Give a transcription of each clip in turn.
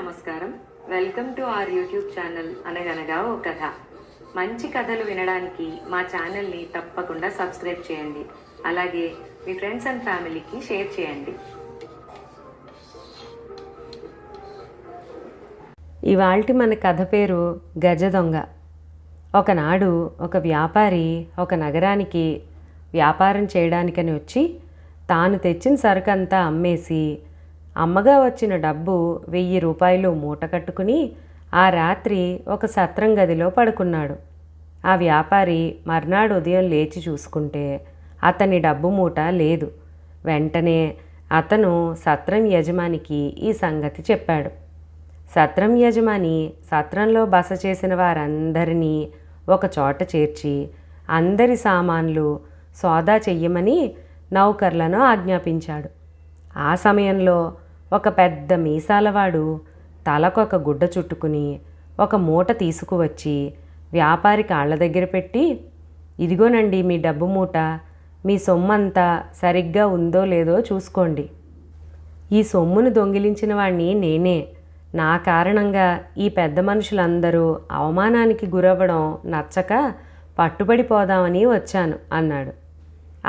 నమస్కారం. Welcome to our YouTube channel అనగనగా ఓ కథ. మంచి కథలు వినడానికి మా ఛానల్ని తప్పకుండా సబ్స్క్రైబ్ చేయండి. అలాగే మీ ఫ్రెండ్స్ అండ్ ఫ్యామిలీకి షేర్ చేయండి. ఇవాల్టి మన కథ పేరు గజ దొంగ. ఒకనాడు ఒక వ్యాపారి ఒక నగరానికి వ్యాపారం చేయడానికని వచ్చి తాను తెచ్చిన సరుకంతా అమ్మేసి అమ్మగా వచ్చిన డబ్బు 1000 రూపాయలు మూట కట్టుకుని ఆ రాత్రి ఒక సత్రం గదిలో పడుకున్నాడు. ఆ వ్యాపారి మర్నాడు ఉదయం లేచి చూసుకుంటే అతని డబ్బు మూట లేదు. వెంటనే అతను సత్రం యజమానికి ఈ సంగతి చెప్పాడు. సత్రం యజమాని సత్రంలో బస చేసిన వారందరినీ ఒక చోట చేర్చి అందరి సామాన్లు సోదా చెయ్యమని నౌకర్లను ఆజ్ఞాపించాడు. ఆ సమయంలో ఒక పెద్ద మీసాలవాడు తలకొక గుడ్డ చుట్టుకుని ఒక మూట తీసుకువచ్చి వ్యాపారి కాళ్ళ దగ్గర పెట్టి, ఇదిగోనండి మీ డబ్బు మూట, మీ సొమ్మంతా సరిగ్గా ఉందో లేదో చూసుకోండి. ఈ సొమ్మును దొంగిలించిన వాణ్ణి నేనే. నా కారణంగా ఈ పెద్ద మనుషులందరూ అవమానానికి గురవ్వడం నచ్చక పట్టుబడిపోదామని వచ్చాను అన్నాడు.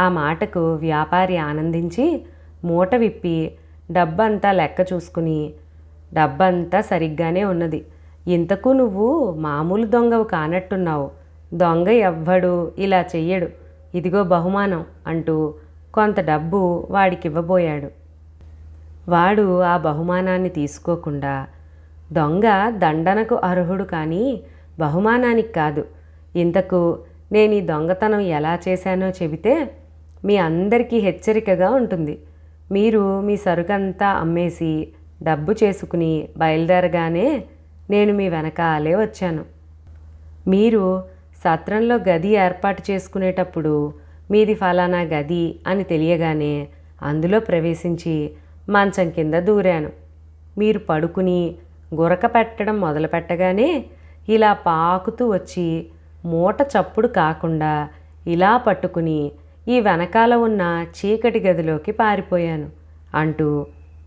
ఆ మాటకు వ్యాపారి ఆనందించి మూట విప్పి డబ్బంతా లెక్క చూసుకుని, డబ్బంతా సరిగ్గానే ఉన్నది, ఇంతకు నువ్వు మామూలు దొంగవు కానట్టున్నావు, దొంగ ఎవ్వడు ఇలా చెయ్యడు, ఇదిగో బహుమానం అంటూ కొంత డబ్బు వాడికివ్వబోయాడు. వాడు ఆ బహుమానాన్ని తీసుకోకుండా, దొంగ దండనకు అర్హుడు కానీ బహుమానానికి కాదు, ఇంతకు నేను ఈ దొంగతనం ఎలా చేశానో చెబితే మీ అందరికీ హెచ్చరికగా ఉంటుంది. మీరు మీ సరుకంతా అమ్మేసి డబ్బు చేసుకుని బయలుదేరగానే నేను మీ వెనకాలే వచ్చాను. మీరు సత్రంలో గది ఏర్పాటు చేసుకునేటప్పుడు మీది ఫలానా గది అని తెలియగానే అందులో ప్రవేశించి మంచం కింద దూరాను. మీరు పడుకుని గురక పెట్టడం మొదలుపెట్టగానే ఇలా పాకుతూ వచ్చి మూట చప్పుడు కాకుండా ఇలా పట్టుకుని ఈ వెనకాల ఉన్న చీకటి గదిలోకి పారిపోయాను అంటూ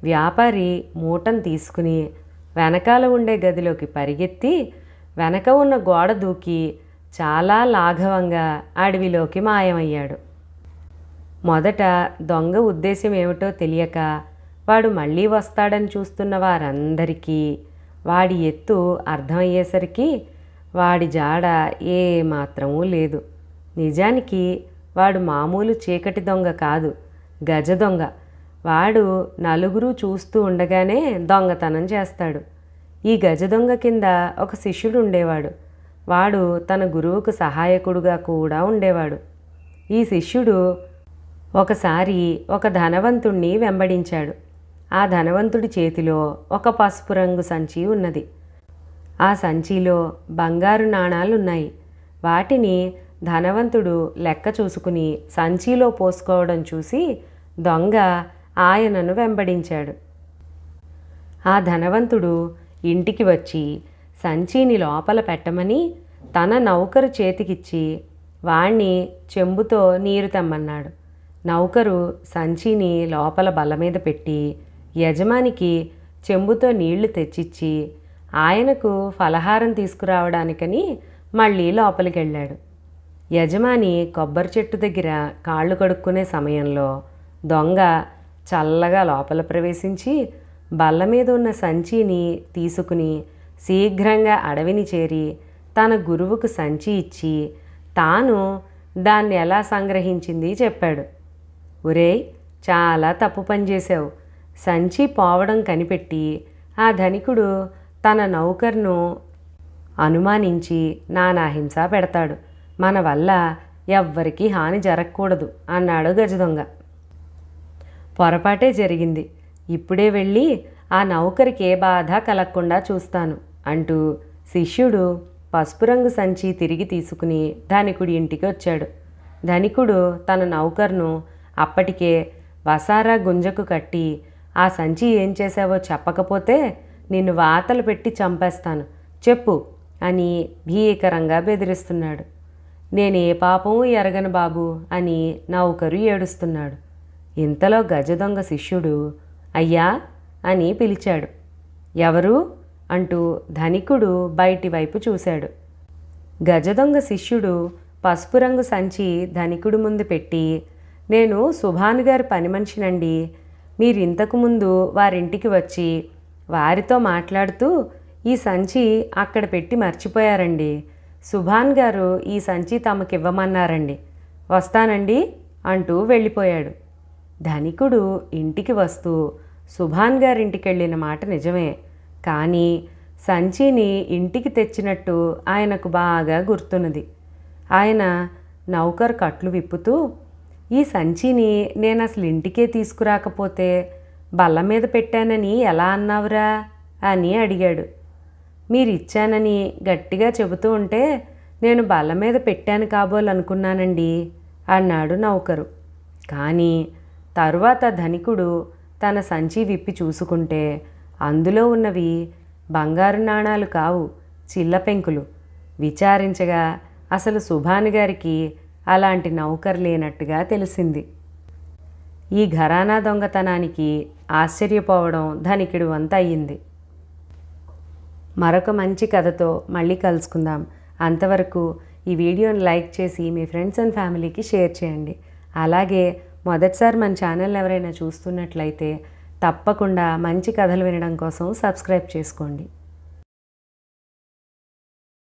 వ్యాపారి మూటను తీసుకుని వెనకాల ఉండే గదిలోకి పరిగెత్తి వెనక ఉన్న గోడ దూకి చాలా లాఘవంగా అడవిలోకి మాయమయ్యాడు. మొదట దొంగ ఉద్దేశం ఏమిటో తెలియక వాడు మళ్ళీ వస్తాడని చూస్తున్న వారందరికీ వాడి ఎత్తు అర్థమయ్యేసరికి వాడి జాడ ఏమాత్రమూ లేదు. నిజానికి వాడు మామూలు చీకటి దొంగ కాదు, గజ దొంగ. వాడు నలుగురు చూస్తూ ఉండగానే దొంగతనం చేస్తాడు. ఈ గజ దొంగ కింద ఒక శిష్యుడు ఉండేవాడు. వాడు తన గురువుకు సహాయకుడుగా కూడా ఉండేవాడు. ఈ శిష్యుడు ఒకసారి ఒక ధనవంతుణ్ణి వెంబడించాడు. ఆ ధనవంతుడి చేతిలో ఒక పసుపు రంగు సంచి ఉన్నది. ఆ సంచిలో బంగారు నాణాలున్నాయి. వాటిని ధనవంతుడు లెక్క చూసుకుని సంచిలో పోసుకోవడం చూసి దొంగ ఆయనను వెంబడించాడు. ఆ ధనవంతుడు ఇంటికి వచ్చి సంచిని లోపల పెట్టమని తన నౌకరు చేతికిచ్చి వాణ్ణి చెంబుతో నీరు తెమ్మన్నాడు. నౌకరు సంచిని లోపల బల్ల మీద పెట్టి యజమానికి చెంబుతో నీళ్లు తెచ్చిచ్చి ఆయనకు ఫలహారం తీసుకురావడానికని మళ్ళీ లోపలికి వెళ్ళాడు. యజమాని కొబ్బరి చెట్టు దగ్గర కాళ్ళు కడుక్కునే సమయంలో దొంగ చల్లగా లోపల ప్రవేశించి బల్ల మీద ఉన్న సంచిని తీసుకుని శీఘ్రంగా అడవిని చేరి తన గురువుకు సంచి ఇచ్చి తాను దాన్ని ఎలా సంగ్రహించింది చెప్పాడు. ఒరేయ్, చాలా తప్పు పని చేశావు. సంచి పోవడం కనిపెట్టి ఆ ధనికుడు తన నౌకర్ను అనుమానించి నానాహింస పెడతాడు. మన వల్ల ఎవ్వరికీ హాని జరగకూడదు అన్నాడు గజదొంగ. పొరపాటే జరిగింది. ఇప్పుడే వెళ్ళి ఆ నౌకరికి ఏ బాధ కలగకుండా చూస్తాను అంటూ శిష్యుడు పసుపు రంగు సంచి తిరిగి తీసుకుని ధనికుడి ఇంటికి వచ్చాడు. ధనికుడు తన నౌకర్ను అప్పటికే వసారా గుంజకు కట్టి, ఆ సంచి ఏం చేశావో చెప్పకపోతే నిన్ను వాతలు పెట్టి చంపేస్తాను, చెప్పు అని భీకరంగా బెదిరిస్తున్నాడు. నేనే పాపం ఎరగను బాబు అని నౌకరు ఏడుస్తున్నాడు. ఇంతలో గజదొంగ శిష్యుడు అయ్యా అని పిలిచాడు. ఎవరు అంటూ ధనికుడు బయటి వైపు చూశాడు. గజదొంగ శిష్యుడు పసుపు రంగు సంచి ధనికుడి ముందు పెట్టి, నేను సుభాన్ గారి పని మనిషినండి. మీరింతకు ముందు వారింటికి వచ్చి వారితో మాట్లాడుతూ ఈ సంచి అక్కడ పెట్టి మర్చిపోయారండి. సుభాన్ గారు ఈ సంచి తమకివ్వమన్నారండి. వస్తానండి అంటూ వెళ్ళిపోయాడు. ధనికుడు ఇంటికి వస్తూ సుభాన్ గారింటికి వెళ్ళిన మాట నిజమే, కానీ సంచిని ఇంటికి తెచ్చినట్టు ఆయనకు బాగా గుర్తున్నది. ఆయన నౌకర్ కట్లు విప్పుతూ, ఈ సంచిని నేను అసలు ఇంటికే తీసుకురాకపోతే బల్ల మీద పెట్టానని ఎలా అన్నావురా అని అడిగాడు. మీరిచ్చానని గట్టిగా చెబుతూ ఉంటే నేను బల్ల మీద పెట్టాను కాబోలనుకున్నానండి అన్నాడు నౌకరు. కానీ తరువాత ధనికుడు తన సంచి విప్పి చూసుకుంటే అందులో ఉన్నవి బంగారు నాణాలు కావు, చిల్ల పెంకులు. విచారించగా అసలు సుభాన్ గారికి అలాంటి నౌకరు లేనట్టుగా తెలిసింది. ఈ ఘరానా దొంగతనానికి ఆశ్చర్యపోవడం ధనికుడి వంత అయ్యింది. మరొక మంచి కథతో మళ్ళీ కలుసుకుందాం. అంతవరకు ఈ వీడియోని లైక్ చేసి మీ ఫ్రెండ్స్ అండ్ ఫ్యామిలీకి షేర్ చేయండి. అలాగే మొదటిసారి మన ఛానల్ ఎవరైనా చూస్తున్నట్లయితే తప్పకుండా మంచి కథలు వినడం కోసం సబ్స్క్రైబ్ చేసుకోండి.